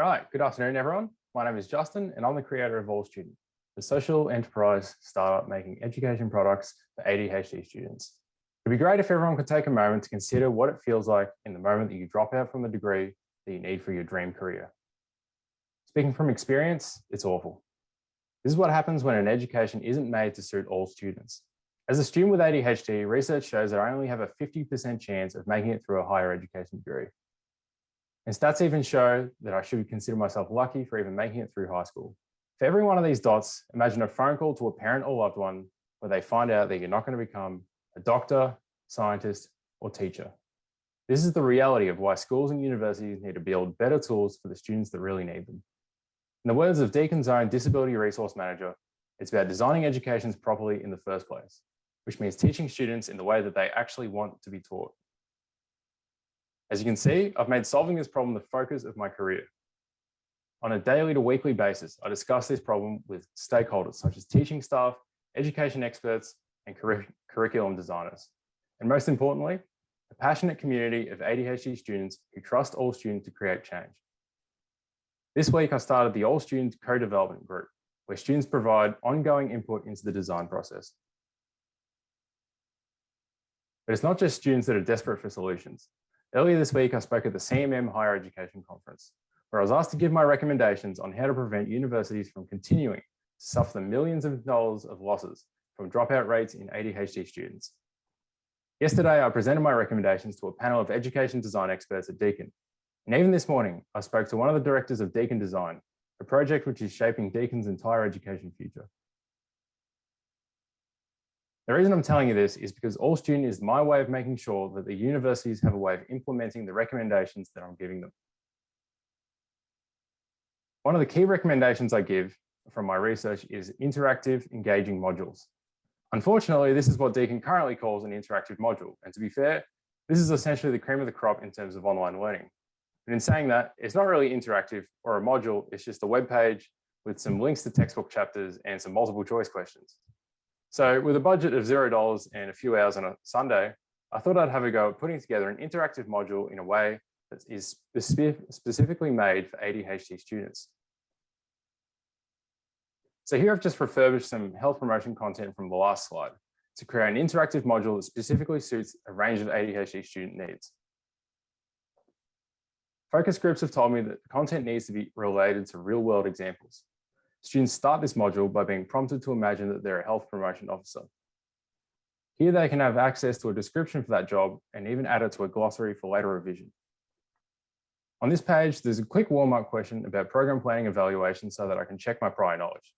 All right, good afternoon, everyone. My name is Justin, and I'm the creator of AllStudent, the social enterprise startup making education products for ADHD students. It'd be great if everyone could take a moment to consider what it feels like in the moment that you drop out from the degree that you need for your dream career. Speaking from experience, it's awful. This is what happens when an education isn't made to suit all students. As a student with ADHD, research shows that I only have a 50% chance of making it through a higher education degree. And stats even show that I should consider myself lucky for even making it through high school. For every one of these dots, imagine a phone call to a parent or loved one where they find out that you're not going to become a doctor, scientist, or teacher. This is the reality of why schools and universities need to build better tools for the students that really need them. In the words of Deakin's own Disability Resource Manager, it's about designing educations properly in the first place, which means teaching students in the way that they actually want to be taught. As you can see, I've made solving this problem the focus of my career. On a daily to weekly basis, I discuss this problem with stakeholders such as teaching staff, education experts, and curriculum designers. And most importantly, a passionate community of ADHD students who trust AllStudent to create change. This week, I started the AllStudent co-development group, where students provide ongoing input into the design process. But it's not just students that are desperate for solutions. Earlier this week, I spoke at the CMM Higher Education Conference, where I was asked to give my recommendations on how to prevent universities from continuing to suffer the millions of dollars of losses from dropout rates in ADHD students. Yesterday, I presented my recommendations to a panel of education design experts at Deakin. And even this morning, I spoke to one of the directors of Deakin Design, a project which is shaping Deakin's entire education future. The reason I'm telling you this is because AllStudent is my way of making sure that the universities have a way of implementing the recommendations that I'm giving them. One of the key recommendations I give from my research is interactive, engaging modules. Unfortunately, this is what Deakin currently calls an interactive module. And to be fair, this is essentially the cream of the crop in terms of online learning. But in saying that, it's not really interactive or a module, it's just a web page with some links to textbook chapters and some multiple choice questions. So with a budget of $0 and a few hours on a Sunday, I thought I'd have a go at putting together an interactive module in a way that is specifically made for ADHD students. So here I've just refurbished some health promotion content from the last slide to create an interactive module that specifically suits a range of ADHD student needs. Focus groups have told me that the content needs to be related to real-world examples. Students start this module by being prompted to imagine that they're a health promotion officer. Here they can have access to a description for that job and even add it to a glossary for later revision. On this page, there's a quick warm-up question about program planning evaluation so that I can check my prior knowledge.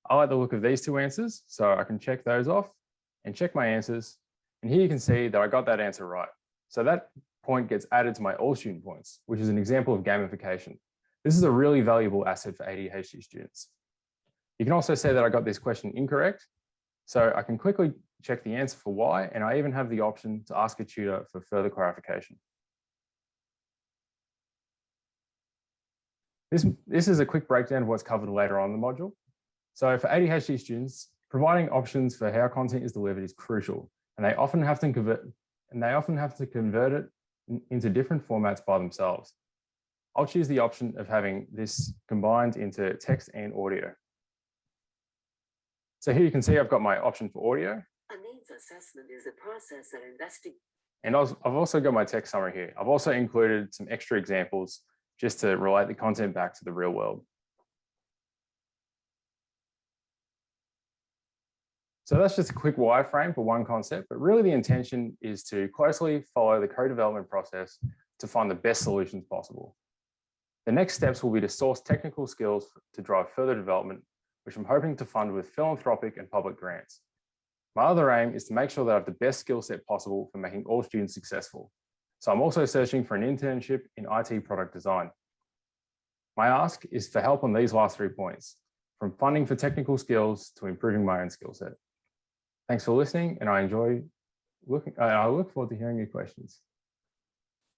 I like the look of these two answers, so I can check those off and check my answers. And here you can see that I got that answer right. So that point gets added to my AllStudent points, which is an example of gamification. This is a really valuable asset for ADHD students. You can also say that I got this question incorrect. So I can quickly check the answer for why, and I even have the option to ask a tutor for further clarification. This is a quick breakdown of what's covered later on in the module. So for ADHD students, providing options for how content is delivered is crucial, and they often have to convert it into different formats by themselves. I'll choose the option of having this combined into text and audio. So here you can see I've got my option for audio. A needs assessment is a process that investigates. And I've also got my text summary here. I've also included some extra examples just to relate the content back to the real world. So that's just a quick wireframe for one concept, but really the intention is to closely follow the co-development process to find the best solutions possible. The next steps will be to source technical skills to drive further development, which I'm hoping to fund with philanthropic and public grants. My other aim is to make sure that I have the best skill set possible for making AllStudent successful. So I'm also searching for an internship in IT product design. My ask is for help on these last 3 points, from funding for technical skills to improving my own skill set. Thanks for listening, and I look forward to hearing your questions.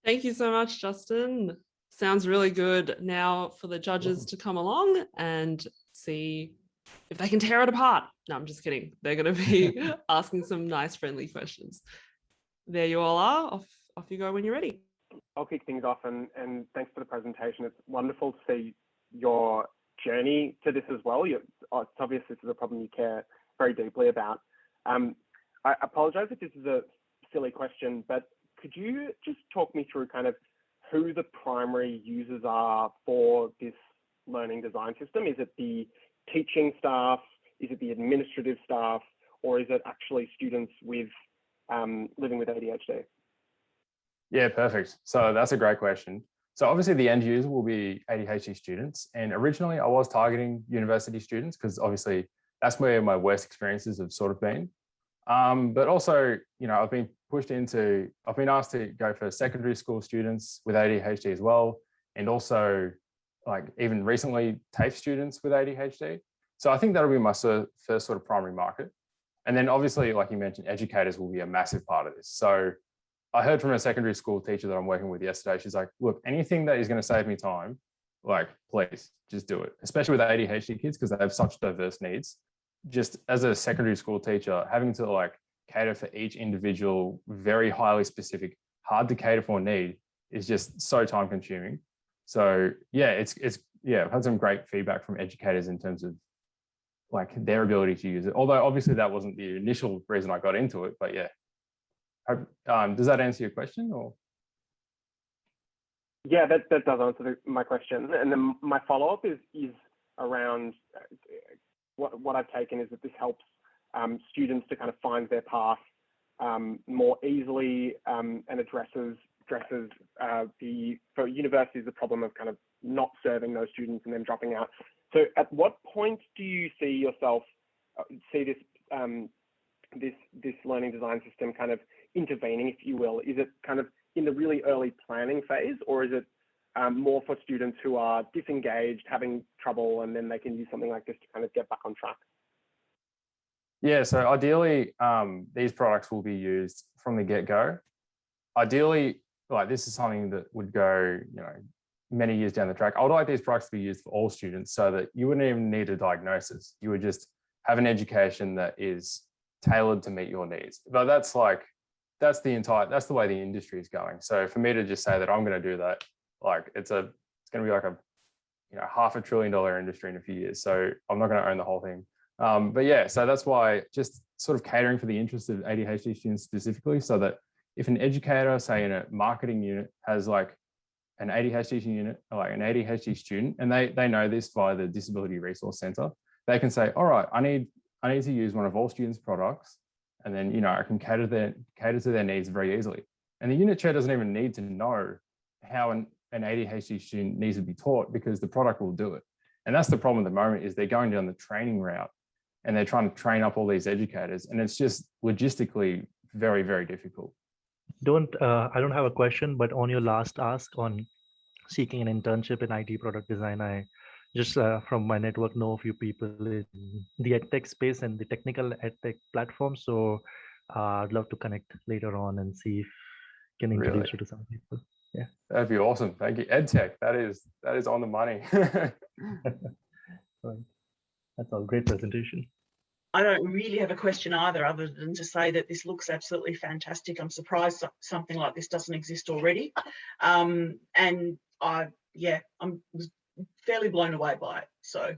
Thank you so much, Justin. Sounds really good. Now for the judges to come along and see if they can tear it apart. No, I'm just kidding. They're going to be asking some nice, friendly questions. There you all are. Off you go when you're ready. I'll kick things off, and thanks for the presentation. It's wonderful to see your journey to this as well. It's obvious this is a problem you care very deeply about. I apologize if this is a silly question, but could you just talk me through kind of who the primary users are for this learning design system? Is it the teaching staff? Is it the administrative staff? Or is it actually students with living with ADHD? Yeah, perfect. So that's a great question. So obviously the end user will be ADHD students. And originally I was targeting university students because obviously that's where my worst experiences have sort of been. But also, you know, I've been asked to go for secondary school students with ADHD as well. And also like even recently TAFE students with ADHD. So I think that'll be my first sort of primary market. And then obviously, like you mentioned, educators will be a massive part of this. So I heard from a secondary school teacher that I'm working with yesterday. She's like, look, anything that is going to save me time, like, please just do it, especially with ADHD kids, because they have such diverse needs. Just as a secondary school teacher, having to like cater for each individual, very highly specific, hard to cater for need is just so time consuming. So yeah, I've had some great feedback from educators in terms of like their ability to use it. Although obviously that wasn't the initial reason I got into it, but yeah. Does that answer your question or? Yeah, that does answer my question. And then my follow-up is around what I've taken is that this helps students to kind of find their path more easily and addresses for universities the problem of kind of not serving those students and then dropping out. So at what point do you see yourself see this learning design system kind of intervening, if you will? Is it kind of in the really early planning phase, or is it more for students who are disengaged, having trouble, and then they can use something like this to kind of get back on track? Yeah, so ideally, these products will be used from the get-go. Ideally, like this is something that would go, you know, many years down the track. I would like these products to be used for all students so that you wouldn't even need a diagnosis. You would just have an education that is tailored to meet your needs. But that's the way the industry is going. So for me to just say that I'm going to do that, like it's going to be like a, you know, $500 billion industry in a few years. So I'm not going to own the whole thing. But yeah, so that's why just sort of catering for the interest of ADHD students specifically, so that if an educator, say in a marketing unit, has like an ADHD unit, like an ADHD student, and they know this via the Disability Resource Centre, they can say, all right, I need to use one of AllStudent's products, and then, you know, I can cater to their needs very easily. And the unit chair doesn't even need to know how an ADHD student needs to be taught, because the product will do it. And that's the problem at the moment, is they're going down the training route and they're trying to train up all these educators, and it's just logistically very, very difficult. I don't have a question, but on your last ask on seeking an internship in IT product design, I just from my network know a few people in the edtech space and the technical edtech platform. So I'd love to connect later on and see if I can introduce you to some people. Yeah, that'd be awesome. Thank you. EdTech, that is on the money. Right. That's all. Great presentation. I don't really have a question either, other than to say that this looks absolutely fantastic. I'm surprised something like this doesn't exist already. And I was fairly blown away by it. So